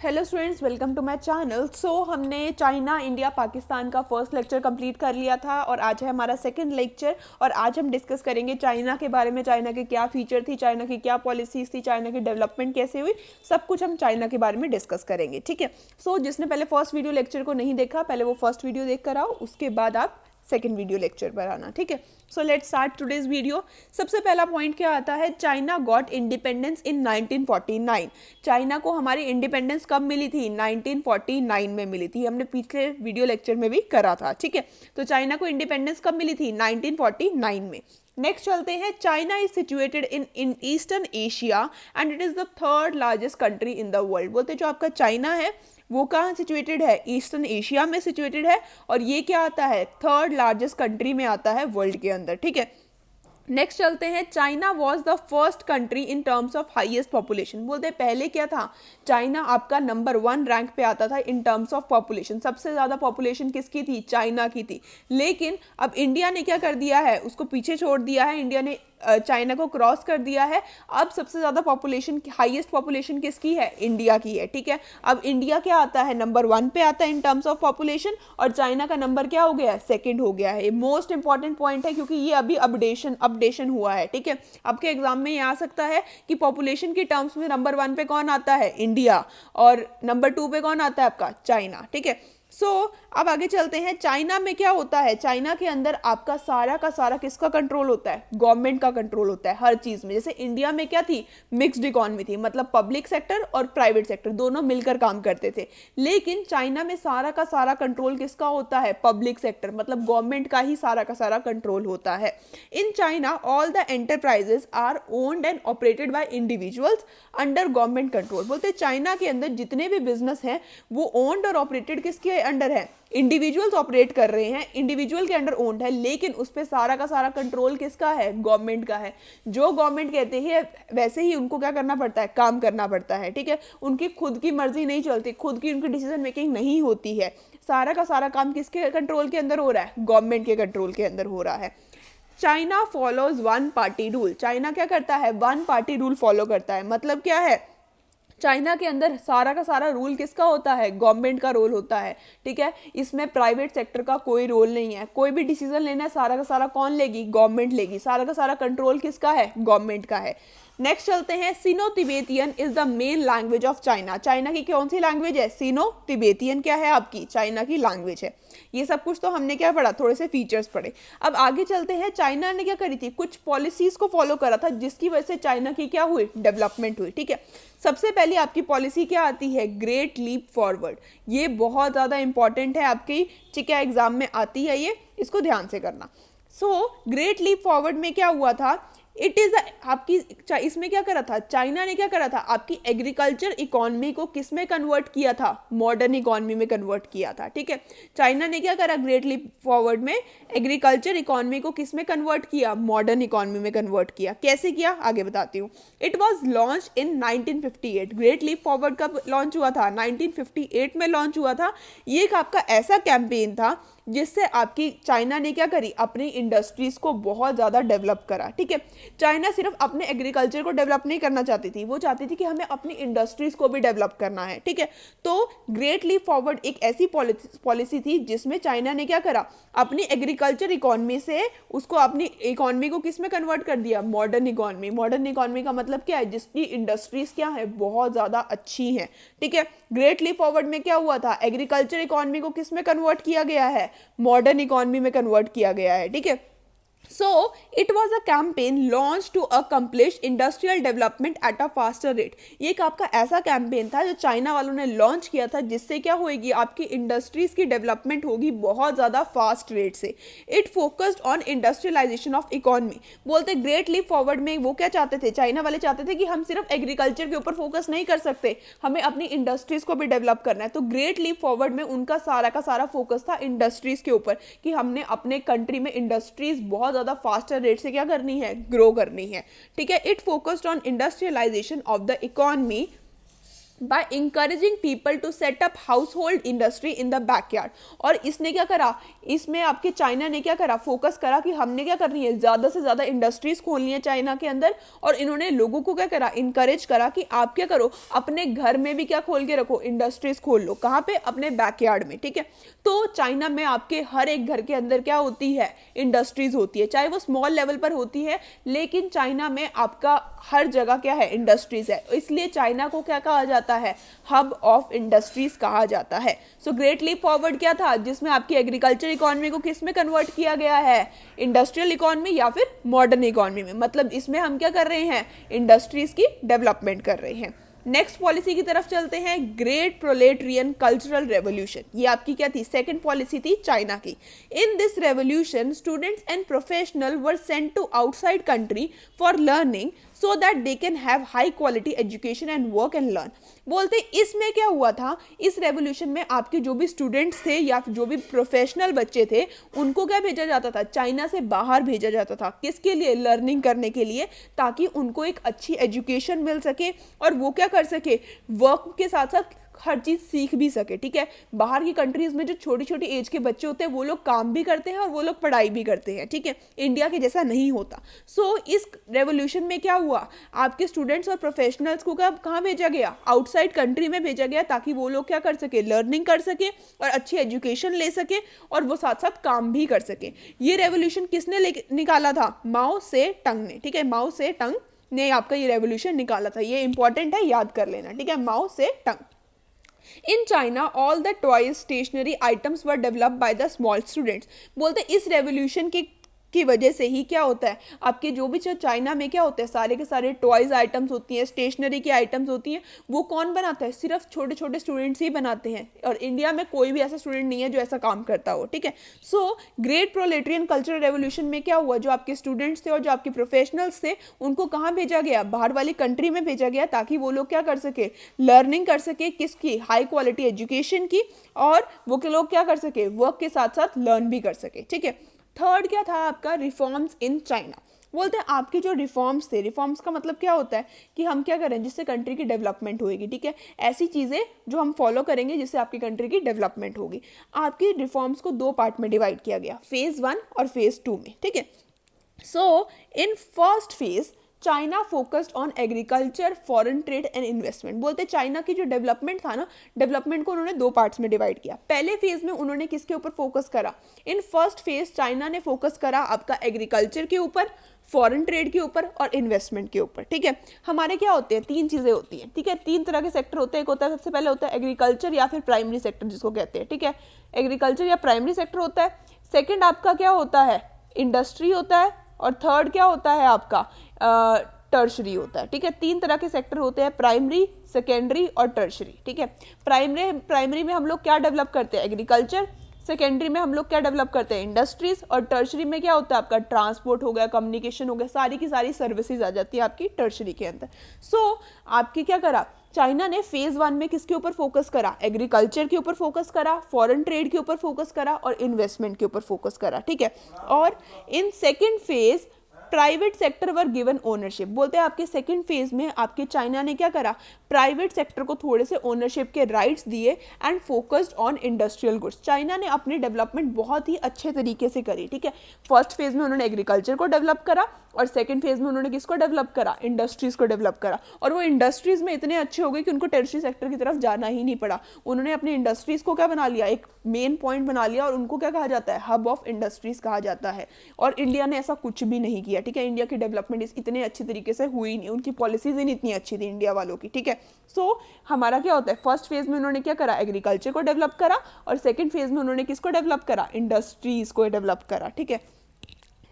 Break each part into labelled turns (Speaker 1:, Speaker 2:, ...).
Speaker 1: Hello students, welcome to my channel. हमने China, India, Pakistan का first lecture complete कर लिया था और आज है हमारा सेकंड लेक्चर। और आज हम डिस्कस करेंगे चाइना के बारे में, चाइना के क्या फीचर थी, चाइना की क्या पॉलिसीज थी, चाइना की डेवलपमेंट कैसे हुई, सब कुछ हम चाइना के बारे में डिस्कस करेंगे। ठीक है। जिसने पहले फर्स्ट वीडियो लेक्चर को नहीं देखा, पहले वो फर्स्ट वीडियो देख कर आओ, उसके बाद आप सेकेंड वीडियो लेक्चर पर आना। ठीक है। Let's start today's video. सबसे पहला पॉइंट क्या आता है, China got independence in 1949। China को हमारी इंडिपेंडेंस कब मिली थी? 1949 में मिली थी। हमने पिछले वीडियो लेक्चर में भी करा था। ठीक है। तो चाइना को इंडिपेंडेंस कब मिली थी? 1949 में। नेक्स्ट चलते हैं, China is situated in eastern Asia and it is the third largest country in the world. बोलते जो आपका चाइना है वो कहाँ सिचुएटेड है? ईस्टर्न एशिया में सिचुएटेड है और ये क्या आता है? थर्ड लार्जेस्ट कंट्री में आता है वर्ल्ड के अंदर। ठीक है। नेक्स्ट चलते हैं, China was the first country in terms of highest population. बोलते हैं पहले क्या था? चाइना आपका नंबर 1 रैंक पे आता था इन टर्म्स ऑफ पॉपुलेशन। सबसे ज्यादा पॉपुलेशन किसकी थी? चाइना की थी। लेकिन अब इंडिया ने क्या कर दिया है? उसको पीछे छोड़ दिया है। इंडिया ने चाइना को क्रॉस कर दिया है। अब सबसे ज्यादा पॉपुलेशन, हाईएस्ट पॉपुलेशन किसकी है? इंडिया की है। ठीक है। अब इंडिया क्या आता है? नंबर 1 पे आता है इन टर्म्स ऑफ पॉपुलेशन और चाइना का नंबर क्या हो गया है? सेकंड हो गया है। ये मोस्ट इंपॉर्टेंट पॉइंट है क्योंकि ये अभी अपडेशन हुआ है। ठीक है। आपके एग्जाम में ये आ सकता है कि पॉपुलेशन की टर्म्स में नंबर 1 पे कौन आता है? इंडिया। और नंबर 2 पे कौन आता है आपका? चाइना। ठीक है। अब आगे चलते हैं, चाइना में क्या होता है? चाइना के अंदर आपका सारा का सारा किसका कंट्रोल होता है? गवर्नमेंट का कंट्रोल होता है हर चीज में। जैसे इंडिया में क्या थी? मिक्स्ड इकोनॉमी थी, मतलब पब्लिक सेक्टर और प्राइवेट सेक्टर दोनों मिलकर काम करते थे। लेकिन चाइना में सारा का सारा कंट्रोल किसका होता है? पब्लिक सेक्टर, मतलब गवर्नमेंट का ही सारा का सारा कंट्रोल होता है। In China all the enterprises are owned and operated by individuals under government control. बोलते चाइना के अंदर जितने भी बिजनेस हैं वो ओन्ड और ऑपरेटेड किसके अंडर है? इंडिविजुअल्स ऑपरेट कर रहे हैं, इंडिविजुअल के अंडर ओन्ड है, लेकिन उस पे सारा का सारा कंट्रोल किसका है? गवर्नमेंट का है। जो गवर्नमेंट कहते हैं वैसे ही उनको क्या करना पड़ता है? काम करना पड़ता है। ठीक है। उनकी खुद की मर्जी नहीं चलती, खुद की उनकी डिसीजन मेकिंग नहीं होती है। सारा का सारा काम किसके कंट्रोल के अंदर हो रहा है? गवर्नमेंट के कंट्रोल के अंदर हो रहा है। China follows one party rule. China क्या करता है? वन पार्टी रूल फॉलो करता है। मतलब क्या है? चाइना के अंदर सारा का सारा रूल किसका होता है? गवर्नमेंट का रोल होता है। ठीक है। इसमें प्राइवेट सेक्टर का कोई रोल नहीं है। कोई भी डिसीजन लेना है सारा का सारा कौन लेगी? गवर्नमेंट लेगी। सारा का सारा कंट्रोल किसका है? गवर्नमेंट का है। नेक्स्ट चलते हैं, Sino Tibetan is the main language of China. China की कौन सी लैंग्वेज है? सिनो तिबेतियन क्या है आपकी? चाइना की लैंग्वेज है। ये सब कुछ तो हमने क्या पढ़ा? थोड़े से फीचर्स पढ़े। अब आगे चलते हैं, चाइना ने क्या करी थी? कुछ पॉलिसीज को फॉलो करा था जिसकी वजह से चाइना की क्या हुई? डेवलपमेंट हुई। ठीक है। सबसे पहले आपकी पॉलिसी क्या आती है? Great leap forward. ये बहुत ज़्यादा इंपॉर्टेंट है आपकी, ठीक है, एग्जाम में आती है ये, इसको ध्यान से करना। ग्रेट लीप फॉरवर्ड में क्या हुआ था? इट इज आपकी इसमें क्या करा था? चाइना ने क्या करा था? आपकी एग्रीकल्चर इकोनॉमी को किस में कन्वर्ट किया था? मॉडर्न इकोनॉमी में कन्वर्ट किया था। ठीक है। चाइना ने क्या करा? ग्रेट लीप फॉरवर्ड में एग्रीकल्चर इकोनॉमी को किस में कन्वर्ट किया? मॉडर्न इकोनॉमी में कन्वर्ट किया। कैसे किया? आगे बताती हूँ। It was launch in 1958। Great leap forward कब लॉन्च हुआ था? 1958 में लॉन्च हुआ था। ये एक आपका ऐसा कैंपेन था जिससे आपकी चाइना ने क्या करी? अपनी इंडस्ट्रीज को बहुत ज़्यादा डेवलप करा। ठीक है। चाइना सिर्फ अपने एग्रीकल्चर को डेवलप नहीं करना चाहती थी, वो चाहती थी कि हमें अपनी इंडस्ट्रीज को भी डेवलप करना है। ठीक है। तो ग्रेट लीप फॉरवर्ड एक ऐसी पॉलिसी थी जिसमें चाइना ने क्या करा? अपनी एग्रीकल्चर इकोनॉमी से उसको, अपनी इकोनॉमी को किस में कन्वर्ट कर दिया? Modern economy. मॉडर्न इकोनॉमी का मतलब क्या है? जिसकी इंडस्ट्रीज क्या है? बहुत ज़्यादा अच्छी हैं। ठीक है। ग्रेट लीप फॉरवर्ड में क्या हुआ था? एग्रीकल्चर इकोनॉमी को किस में कन्वर्ट किया गया है? मॉडर्न इकोनॉमी में कन्वर्ट किया गया है। ठीक है। So it was a campaign launched to accomplish industrial development at a faster rate. ये एक आपका ऐसा कैंपेन था जो चाइना वालों ने लॉन्च किया था जिससे क्या होगी? आपकी इंडस्ट्रीज की डेवलपमेंट होगी बहुत ज़्यादा फास्ट रेट से। It focused on industrialisation of economy. बोलते ग्रेट लीप फॉरवर्ड में वो क्या चाहते थे? चाइना वाले चाहते थे कि हम सिर्फ एग्रीकल्चर के ऊपर फोकस नहीं कर सकते, हमें अपनी इंडस्ट्रीज को भी डेवलप करना है। तो ग्रेट लीप फॉरवर्ड में उनका सारा का सारा फोकस था इंडस्ट्रीज के ऊपर कि हमने अपने कंट्री में इंडस्ट्रीज बहुत ज़्यादा फास्टर रेट से क्या करनी है? ग्रो करनी है। ठीक है। It focused on industrialisation of the economy by encouraging people to set up household industry in the backyard। और इसने क्या करा, इसमें आपके चाइना ने क्या करा, फोकस करा कि हमने क्या करनी है, ज़्यादा से ज़्यादा इंडस्ट्रीज खोलनी है चाइना के अंदर। और इन्होंने लोगों को क्या करा, इंकरेज करा कि आप क्या करो, अपने घर में भी क्या खोल के रखो, इंडस्ट्रीज खोल लो। कहाँ पे, अपने बैकयार्ड में, ठीक है। तो चाइना में आपके हर एक घर के अंदर क्या होती है, इंडस्ट्रीज होती है, चाहे वो स्मॉल लेवल पर होती है, लेकिन चाइना में आपका हर जगह क्या है, इंडस्ट्रीज है। इसलिए चाइना को क्या कहा जाता है, हब ऑफ इंडस्ट्रीज कहा जाता है। सो ग्रेट लीप फॉरवर्ड क्या था, जिसमें आपकी एग्रीकल्चर इकोनॉमी को किस में कन्वर्ट किया गया है, इंडस्ट्रियल इकोनॉमी या फिर मॉडर्न इकोनॉमी में। मतलब इसमें हम क्या कर रहे हैं, इंडस्ट्रीज की डेवलपमेंट कर रहे हैं। नेक्स्ट पॉलिसी की तरफ चलते हैं, ग्रेट प्रोलेटरियन कल्चरल रेवोल्यूशन। ये आपकी क्या थी, सेकंड पॉलिसी थी चाइना की। In this revolution students and professional were sent to outside country for learning so that they can have high quality education and work and learn. बोलते इसमें क्या हुआ था, इस रेवोल्यूशन में आपके जो भी स्टूडेंट्स थे या जो भी प्रोफेशनल बच्चे थे, उनको क्या भेजा जाता था, चाइना से बाहर भेजा जाता था। किसके लिए, लर्निंग करने के लिए, ताकि उनको एक अच्छी एजुकेशन मिल सके और वो क्या कर सके, वर्क के साथ साथ हर चीज़ सीख भी सके, ठीक है। बाहर की कंट्रीज में जो छोटी छोटी एज के बच्चे होते हैं वो लोग काम भी करते हैं और वो लोग पढ़ाई भी करते हैं, ठीक है। इंडिया के जैसा नहीं होता। सो इस रेवोल्यूशन में क्या हुआ, आपके स्टूडेंट्स और प्रोफेशनल्स को कहाँ भेजा गया, आउटसाइड कंट्री में भेजा गया, ताकि वो लोग क्या कर सके, लर्निंग कर सके और अच्छी एजुकेशन ले सके और वो साथ साथ काम भी कर सके। ये रेवोल्यूशन किसने निकाला था, माओ से टंग ने, ठीक है। माओ से टंग ने आपका ये रेवोल्यूशन निकाला था। ये इंपॉर्टेंट है, याद कर लेना, ठीक है, माओ से टंग। In China, all the toys, stationery items were developed by the small students। बोलते इस रेवोल्यूशन की वजह से ही क्या होता है, आपके जो भी चाइना में क्या होता है, सारे के सारे टॉयज आइटम्स होती हैं, स्टेशनरी की आइटम्स होती हैं, वो कौन बनाता है, सिर्फ छोटे छोटे स्टूडेंट्स ही बनाते हैं। और इंडिया में कोई भी ऐसा स्टूडेंट नहीं है जो ऐसा काम करता हो, ठीक है। सो ग्रेट प्रोलेटरियन कल्चरल रेवोल्यूशन में क्या हुआ, जो आपके स्टूडेंट्स थे और जो आपके प्रोफेशनल्स थे, उनको कहाँ भेजा गया, बाहर वाली कंट्री में भेजा गया, ताकि वो लोग क्या कर सके, लर्निंग कर सके, किसकी, हाई क्वालिटी एजुकेशन की, और वो के लोग क्या कर सके, वर्क के साथ साथ लर्न भी कर सके, ठीक है। थर्ड क्या था आपका, रिफॉर्म्स इन चाइना। बोलते हैं आपके जो रिफॉर्म्स थे, रिफॉर्म्स का मतलब क्या होता है कि हम क्या करें जिससे कंट्री की डेवलपमेंट होगी, ठीक है। ऐसी चीज़ें जो हम फॉलो करेंगे जिससे आपकी कंट्री की डेवलपमेंट होगी। आपकी रिफॉर्म्स को दो पार्ट में डिवाइड किया गया, फेज 1 और फेज 2 में, ठीक है। So in first phase China focused on agriculture, foreign trade and investment. बोलते चाइना की जो डेवलपमेंट था ना, डेवलपमेंट को उन्होंने दो पार्ट्स में डिवाइड किया। पहले फेज में उन्होंने किसके ऊपर फोकस करा, इन फर्स्ट फेज चाइना ने फोकस करा आपका एग्रीकल्चर के ऊपर, फॉरेन ट्रेड के ऊपर और इन्वेस्टमेंट के ऊपर, ठीक है। हमारे क्या होते हैं, तीन चीज़ें होती हैं, ठीक है। तीन तरह के सेक्टर होते हैं। एक होता है, सबसे पहले होता है एग्रीकल्चर या फिर प्राइमरी सेक्टर जिसको कहते हैं, ठीक है। एग्रीकल्चर या प्राइमरी सेक्टर होता है। सेकेंड आपका क्या होता है, इंडस्ट्री होता है। और थर्ड क्या होता है आपका, टर्शरी होता है, ठीक है। तीन तरह के सेक्टर होते हैं, प्राइमरी, सेकेंडरी और टर्शरी, ठीक है। प्राइमरी में हम लोग क्या डेवलप करते हैं, एग्रीकल्चर। सेकेंडरी में हम लोग क्या डेवलप करते हैं, इंडस्ट्रीज। और टर्शरी में क्या होता है आपका, ट्रांसपोर्ट हो गया, कम्युनिकेशन हो गया, सारी की सारी सर्विसेज आ जाती है आपकी टर्शरी के अंदर। सो आपकी क्या करा, चाइना ने फेज 1 में किसके ऊपर फोकस करा, एग्रीकल्चर के ऊपर फोकस करा, फॉरेन ट्रेड के ऊपर फोकस करा और इन्वेस्टमेंट के ऊपर फोकस करा, ठीक है। और in second phase private sector were given ownership. बोलते हैं आपके सेकंड फेज में आपके चाइना ने क्या करा, प्राइवेट सेक्टर को थोड़े से ओनरशिप के राइट्स दिए and focused on industrial goods. China ने अपनी डेवलपमेंट बहुत ही अच्छे तरीके से करी, ठीक है। फर्स्ट फेज में उन्होंने एग्रीकल्चर को डेवलप करा और सेकंड फेज में उन्होंने किसको डेवलप करा, इंडस्ट्रीज को डेवलप करा। और वो इंडस्ट्रीज में इतने अच्छे हो गए कि उनको टेरिटरी सेक्टर की तरफ जाना ही नहीं पड़ा। उन्होंने अपनी इंडस्ट्रीज को क्या बना लिया, एक मेन पॉइंट बना लिया और उनको क्या कहा जाता है, हब ऑफ इंडस्ट्रीज कहा जाता है। और इंडिया ने ऐसा कुछ भी नहीं किया, ठीक है। इंडिया की डेवलपमेंट इतने अच्छी तरीके से हुई नहीं, उनकी पॉलिसीज ही इतनी अच्छी थी इंडिया वालों की, ठीक है। सो हमारा क्या होता है, फर्स्ट फेज में उन्होंने क्या करा, एग्रीकल्चर को डेवलप करा और सेकंड फेज में उन्होंने किसको डेवलप करा, इंडस्ट्रीज को डेवलप करा, ठीक है।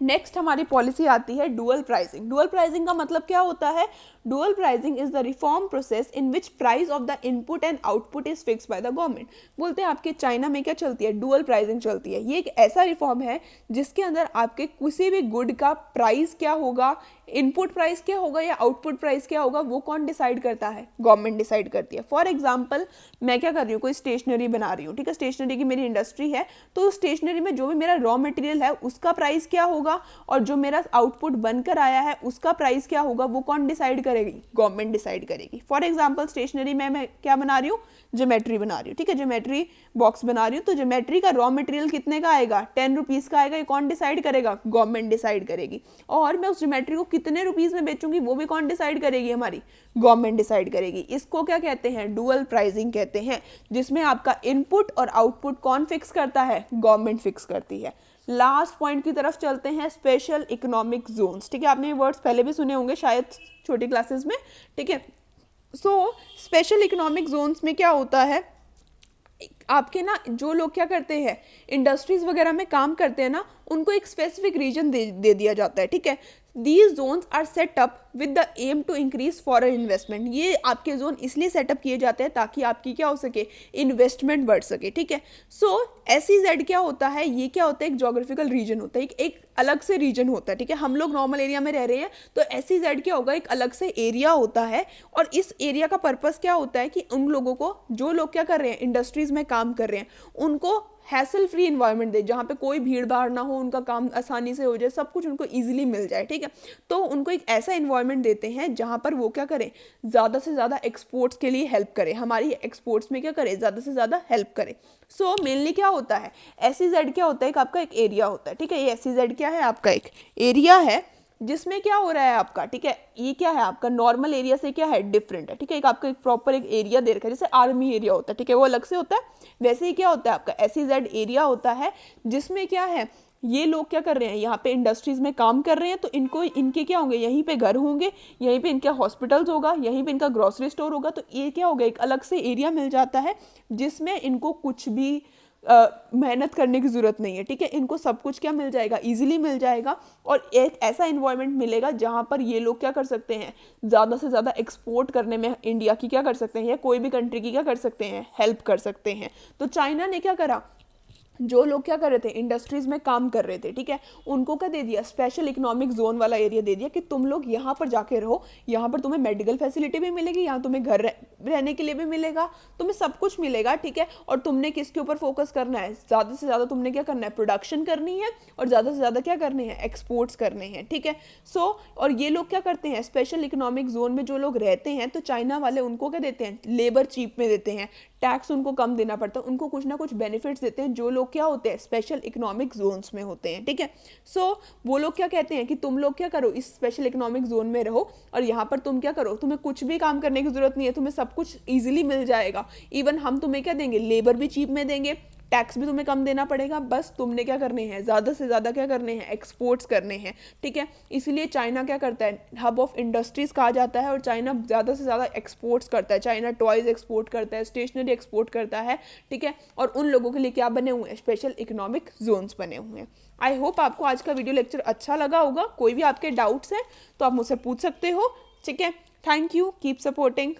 Speaker 1: नेक्स्ट हमारी पॉलिसी आती है डुअल प्राइसिंग। डुअल प्राइसिंग का मतलब क्या होता है, dual pricing is the reform process in which price of the input and output is fix by the government. बोलते हैं आपके चाइना में क्या चलती है, डुअल प्राइसिंग चलती है। ये एक ऐसा रिफॉर्म है जिसके अंदर आपके किसी भी गुड का प्राइस क्या होगा, इनपुट प्राइस क्या होगा या आउटपुट प्राइस क्या होगा, वो कौन डिसाइड करता है, गवर्नमेंट डिसाइड करती है। फॉर एग्जाम्पल मैं क्या कर रही हूँ, कोई स्टेशनरी बना रही हूँ, ठीक है। स्टेशनरी की मेरी इंडस्ट्री है, तो स्टेशनरी में जो भी मेरा रॉ मटेरियल है उसका प्राइस क्या होगा और जो मेरा आउटपुट बनकर आया है उसका प्राइस क्या होगा, वो कौन डिसाइड करेगी? गवर्नमेंट डिसाइड करेगी। फॉर एग्जाम्पल स्टेशनरी में मैं क्या बना रही हूँ? ज्योमेट्री बना रही हूँ, ठीक है, ज्योमेट्री बॉक्स बना रही हूँ, तो ज्योमेट्री का रॉ मटेरियल कितने का आएगा? 10 रुपीज़ का आएगा। ये कौन डिसाइड करेगा? गवर्नमेंट डिसाइड करेगी। और मैं उस ज्योमेट्री को कितने रुपीज़ में बेचूंगी वो भी कौन डिसाइड करेगी? हमारी गवर्नमेंट डिसाइड करेगी। इसको क्या कहते हैं? डुअल प्राइसिंग कहते हैं, जिसमें आपका इनपुट और आउटपुट कौन फिक्स करता है? गवर्नमेंट फिक्स करती है। लास्ट पॉइंट की तरफ चलते हैं, स्पेशल इकोनॉमिक जोन्स, ठीक है, आपने ये वर्ड्स पहले भी सुने होंगे शायद छोटी क्लासेस में, ठीक है। सो स्पेशल इकोनॉमिक जोन्स में क्या होता है, आपके ना जो लोग क्या करते हैं, इंडस्ट्रीज वगैरह में काम करते हैं ना, उनको एक स्पेसिफिक रीजन दे दिया जाता है, ठीक है। These zones are set up with the aim to increase foreign investment. ये आपके जोन इसलिए सेटअप किए जाते हैं ताकि आपकी क्या हो सके? इन्वेस्टमेंट बढ़ सके, ठीक है। सो SEZ क्या होता है? ये क्या होता है? एक जोग्राफिकल रीजन होता है, एक अलग से रीजन होता है, ठीक है। हम लोग नॉर्मल एरिया में रह रहे हैं, तो SEZ क्या होगा? एक अलग से एरिया होता है। और इस एरिया का पर्पस क्या होता है कि उन लोगों को, जो लोग क्या कर रहे हैं, इंडस्ट्रीज में काम कर रहे हैं, उनको हैसल फ्री इन्वायरमेंट दे, जहाँ पे कोई भीड़ भाड़ ना हो, उनका काम आसानी से हो जाए, सब कुछ उनको इजीली मिल जाए, ठीक है। तो उनको एक ऐसा इन्वायरमेंट देते हैं जहाँ पर वो क्या करें? ज़्यादा से ज़्यादा एक्सपोर्ट्स के लिए हेल्प करें, हमारी एक्सपोर्ट्स में क्या करें? ज़्यादा से ज़्यादा हेल्प करें। सो मेनली क्या होता है? SEZ क्या होता है? आपका एक एरिया होता है, ठीक है। ये SEZ क्या है? आपका एक एरिया है जिसमें क्या हो रहा है आपका, ठीक है। ये क्या है? आपका नॉर्मल एरिया से क्या है? डिफरेंट है, ठीक है। एक आपका एक प्रॉपर एक एरिया दे रखा है, जैसे आर्मी एरिया होता है, ठीक है, वो अलग से होता है। वैसे ही क्या होता है? आपका SEZ एरिया होता है, जिसमें क्या है, ये लोग क्या कर रहे हैं? यहाँ पे इंडस्ट्रीज में काम कर रहे हैं, तो इनको, इनके क्या होंगे? यहीं पे घर होंगे, यहीं पे इनका हॉस्पिटल्स होगा, यहीं पे इनका ग्रोसरी स्टोर होगा। तो ये क्या होगा? एक अलग से एरिया मिल जाता है जिसमें इनको कुछ भी मेहनत करने की ज़रूरत नहीं है, ठीक है। इनको सब कुछ क्या मिल जाएगा? इजीली मिल जाएगा। और एक ऐसा इन्वायरमेंट मिलेगा जहाँ पर ये लोग क्या कर सकते हैं? ज़्यादा से ज़्यादा एक्सपोर्ट करने में इंडिया की क्या कर सकते हैं, या कोई भी कंट्री की क्या कर सकते हैं? हेल्प कर सकते हैं। तो चाइना ने क्या करा? जो लोग क्या कर रहे थे? इंडस्ट्रीज में काम कर रहे थे, ठीक है, उनको क्या दे दिया? स्पेशल इकोनॉमिक जोन वाला एरिया दे दिया कि तुम लोग यहाँ पर जाके रहो, यहाँ पर तुम्हें मेडिकल फैसिलिटी भी मिलेगी, यहाँ तुम्हें घर रहने के लिए भी मिलेगा, तुम्हें सब कुछ मिलेगा, ठीक है। और तुमने किसके ऊपर फोकस करना है? ज़्यादा से ज़्यादा तुमने क्या करना है? प्रोडक्शन करनी है, और ज़्यादा से ज़्यादा क्या करने हैं? एक्सपोर्ट्स करने हैं, ठीक है। सो और ये लोग क्या करते हैं? स्पेशल इकोनॉमिक जोन में जो लोग रहते हैं, तो चाइना वाले उनको क्या देते हैं? लेबर चीप में देते हैं, टैक्स उनको कम देना पड़ता है, उनको कुछ ना कुछ बेनिफिट्स देते हैं, जो लोग क्या होते हैं? स्पेशल इकोनॉमिक जोन्स में होते हैं, ठीक है। सो वो लोग क्या कहते हैं कि तुम लोग क्या करो? इस स्पेशल इकोनॉमिक जोन में रहो, और यहाँ पर तुम क्या करो? तुम्हें कुछ भी काम करने की जरूरत नहीं है, तुम्हें सब कुछ इजीली मिल जाएगा। इवन हम तुम्हें क्या देंगे? लेबर भी चीप में देंगे, टैक्स भी तुम्हें कम देना पड़ेगा, बस तुमने क्या करने हैं? ज़्यादा से ज़्यादा क्या करने हैं? एक्सपोर्ट्स करने हैं, ठीक है। इसलिए चाइना क्या करता है? हब ऑफ इंडस्ट्रीज़ कहा जाता है, और चाइना ज़्यादा से ज़्यादा एक्सपोर्ट्स करता है। चाइना टॉयज़ एक्सपोर्ट करता है, स्टेशनरी एक्सपोर्ट करता है, ठीक है। और उन लोगों के लिए क्या बने हुए हैं? स्पेशल इकोनॉमिक जोन्स बने हुए हैं। आई होप आपको आज का वीडियो लेक्चर अच्छा लगा होगा। कोई भी आपके डाउट्स हैं तो आप मुझसे पूछ सकते हो, ठीक है। Thank you, keep supporting.